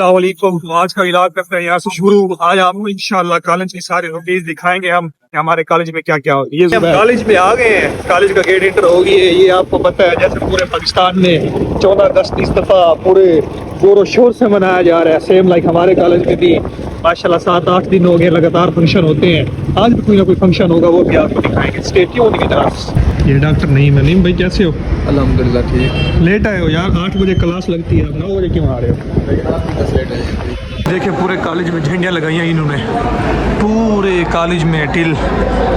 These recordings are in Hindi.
अस्सलाम वालेकुम। आज का इलाज करते हैं यहाँ से शुरू। आज आपको इंशाल्लाह कॉलेज की सारी रूटीन दिखाएंगे हम हमारे कॉलेज में क्या क्या हो। ये हम कॉलेज में आ गए हैं, कॉलेज का गेट एंटर हो गई है। ये आपको पता है जैसे पूरे पाकिस्तान में 14 अगस्त इस दफा पूरे जोरों शोर से मनाया जा रहा है, सेम लाइक हमारे कॉलेज में भी माशाल्लाह 7-8 दिन हो गए लगातार फंक्शन होते हैं। आज भी कोई ना कोई फंक्शन होगा, वो भी आपको दिखाएंगे। स्टे ट्यून्ड की तरफ। ये डॉक्टर नईम भाई कैसे हो? अल्हम्दुलिल्लाह ठीक। लेट आए हो यार, 8 बजे क्लास लगती है, 9 बजे क्यों आ रहे हो? देखिए पूरे कॉलेज में झंडियाँ लगाई हैं इन्होंने, पूरे कॉलेज में टिल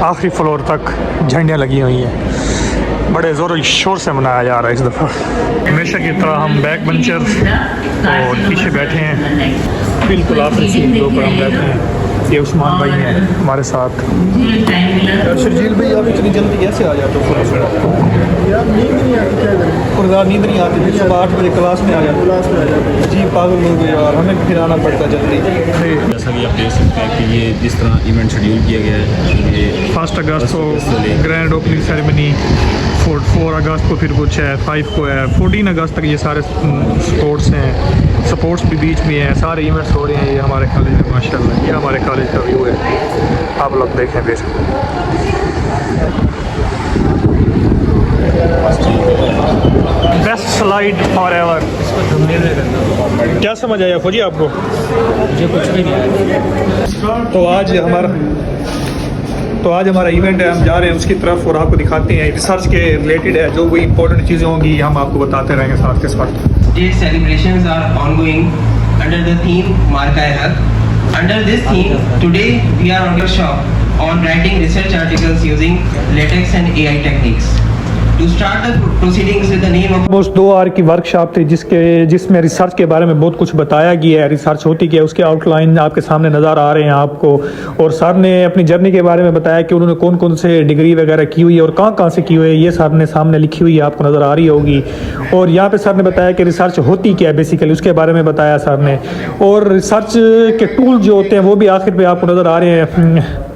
आखिरी फ्लोर तक झंडियाँ लगी हुई हैं। बड़े ज़ोर शोर से मनाया जा रहा है इस दफ़ा। हमेशा की तरह हम बैक बेंचर और पीछे बैठे हैं, बिल्कुल आखिरी सीट के ऊपर हम बैठे हैं। ये उस्मान भाई हैं हमारे साथ। शर्जील भाई आप इतनी जल्दी कैसे आ जाते हो? यार नींद नहीं आती, क्या करें? नींद नहीं आती, फिर सुबह 8 बजे क्लास में आ जाते। जी पागल हो गए यार, हमें फिर आना पड़ता जल्दी। जैसा कि आप देख सकते हैं कि ये जिस तरह इवेंट शेड्यूल किया गया है, ये 1 अगस्त को ग्रैंड ओपनिंग सेरेमनी, 4 अगस्त को फिर कुछ है, 5 को है, 14 अगस्त तक ये सारे स्पोर्ट्स हैं। स्पोर्ट्स भी बीच में हैं, सारे इवेंट्स हो रहे हैं। ये हमारे कॉलेज में माशाल्लाह, ये हमारे कॉलेज का व्यू है, आप लोग देखें फिर। Best slide for ever. क्या समझ आया फौजी आपको? मुझे कुछ भी नहीं आया। तो आज हमारा इवेंट है, हम जा रहे हैं उसकी तरफ और आपको दिखाते हैं। रिसर्च के रिलेटेड है, जो भी इंपॉर्टेंट चीज़ें होंगी हम आपको बताते रहेंगे साथ के साथ। These celebrations are ongoing under the theme Marka Haq. Under this theme, today we are on a workshop on writing research articles using latex and AI techniques. To start the proceedings with the name of almost 2 hour की वर्कशॉप थी जिसमें रिसर्च के बारे में बहुत कुछ बताया गया है। रिसर्च होती क्या है उसके आउटलाइन आपके सामने नज़र आ रहे हैं आपको। और सर ने अपनी जर्नी के बारे में बताया कि उन्होंने कौन कौन से डिग्री वगैरह की हुई है और कहाँ कहाँ से की हुई है। ये सर ने सामने लिखी हुई है, आपको नज़र आ रही होगी। और यहाँ पे सर ने बताया कि रिसर्च होती क्या है बेसिकली, उसके बारे में बताया सर ने। और रिसर्च के टूल जो होते हैं वो भी आखिर पे आपको नज़र आ रहे हैं।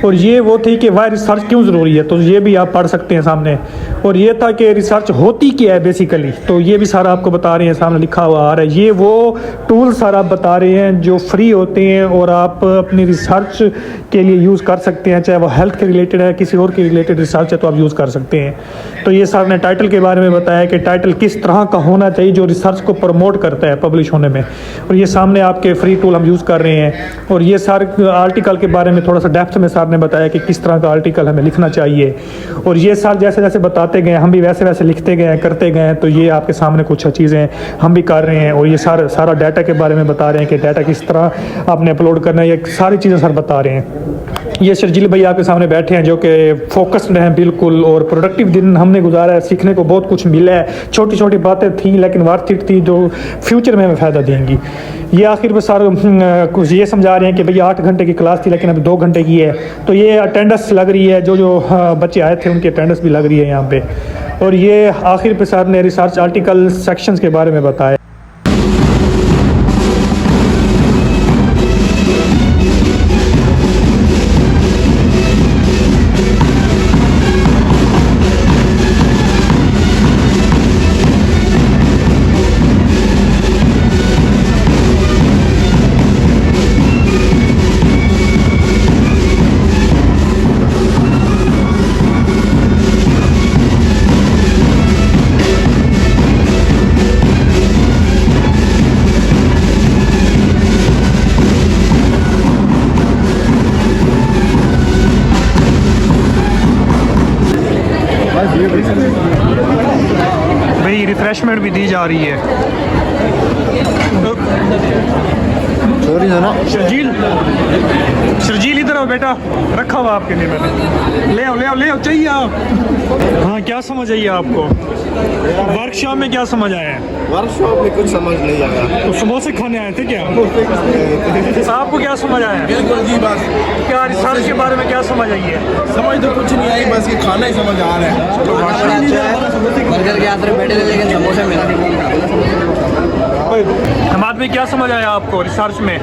और ये वो थी कि वाई रिसर्च क्यों ज़रूरी है, तो ये भी आप पढ़ सकते हैं सामने। और ये था कि रिसर्च होती क्या है बेसिकली, तो ये भी सारा आपको बता रहे हैं, सामने लिखा हुआ आ रहा है। ये वो टूल सारा आप बता रहे हैं जो फ्री होते हैं और आप अपनी रिसर्च के लिए यूज़ कर सकते हैं, चाहे वो हेल्थ के रिलेटेड है, किसी और के रिलेटेड रिसर्च है तो आप यूज़ कर सकते हैं। तो ये सर ने टाइटल के बारे में बताया कि टाइटल किस तरह का होना चाहिए जो रिसर्च को प्रमोट करता है पब्लिश होने में। और ये सामने आपके फ्री टूल हम यूज़ कर रहे हैं। और ये सर आर्टिकल के बारे में थोड़ा सा डेप्थ में सर ने बताया कि किस तरह का आर्टिकल हमें लिखना चाहिए। और ये सर जैसे जैसे बताते गए हम भी वैसे वैसे लिखते गए, करते गए। तो ये आपके सामने कुछ चीज़ें हम भी कर रहे हैं। और ये सारा डाटा के बारे में बता रहे हैं कि डाटा किस तरह आपने अपलोड करना है, ये सारी चीज़ें सर बता रहे हैं। ये शर्जील भाई आपके सामने बैठे हैं जो कि फोकस्ड हैं बिल्कुल, और प्रोडक्टिव दिन हमने गुजारा है, सीखने को बहुत कुछ मिला है। छोटी छोटी बातें थी लेकिन वर्थ इट थी, जो फ्यूचर में हमें फ़ायदा देंगी। ये आखिर में सर कुछ ये समझा रहे हैं कि भैया 8 घंटे की क्लास थी लेकिन अभी 2 घंटे की है, तो ये अटेंडेंस लग रही है, जो बच्चे आए थे उनकी अटेंडेंस भी लग रही है यहाँ पे। और ये आखिर पे सर ने रिसर्च आर्टिकल सेक्शंस के बारे में बताया। भाई रिफ्रेशमेंट भी दी जा रही है। सॉरी ना शर्जील इधर आओ बेटा, रखा हुआ आपके लिए मैंने। ले आओ चाहिए आप। हाँ क्या समझ आई आपको वर्कशॉप में, क्या समझ आया है? वर्कशॉप में कुछ समझ नहीं आया। तो समोसे खाने आए थे क्या? आपको क्या समझ आया? बिल्कुल जी, बस क्या रिसर्च के बारे में क्या समझ आई है? समझ तो कुछ नहीं आई, बस ये खाना ही समझ आ रहा है। बर्गर के आते बैठे थे लेकिन समोसे मिला नहीं। हमाद में क्या समझ आया आपको रिसर्च में?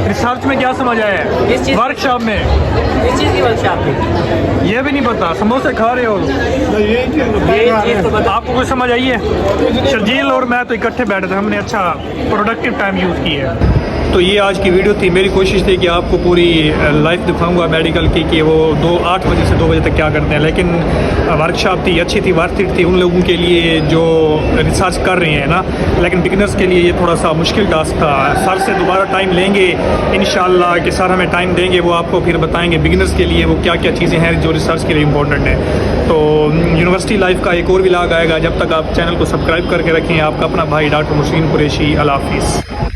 रिसर्च में क्या समझ आया किस है? चीज़? वर्कशॉप में किस चीज़ की वर्कशॉप है? ये भी नहीं पता, समोसे खा रहे हो? ये चीज़ तो बता। आपको कुछ समझ आई है? शर्जील और मैं तो इकट्ठे बैठे थे, हमने अच्छा प्रोडक्टिव टाइम यूज़ किया है। तो ये आज की वीडियो थी। मेरी कोशिश थी कि आपको पूरी लाइफ दिखाऊंगा मेडिकल की कि वो 8 बजे से 2 बजे तक क्या करते हैं, लेकिन वर्कशॉप थी, अच्छी थी, वर्थ इट थी उन लोगों के लिए जो रिसर्च कर रहे हैं ना। लेकिन बिगिनर्स के लिए ये थोड़ा सा मुश्किल टास्क था। सर से दोबारा टाइम लेंगे इंशाल्लाह कि सर हमें टाइम देंगे, वो आपको फिर बताएंगे बिगिनर्स के लिए वो क्या क्या चीज़ें हैं जो रिसर्च के लिए इंपॉर्टेंट है। तो यूनिवर्सिटी लाइफ का एक और व्लॉग आएगा। जब तक आप चैनल को सब्सक्राइब करके रखें। आपका अपना भाई डॉक्टर मुस्लिम कुरैशी। अल्लाह हाफिज़।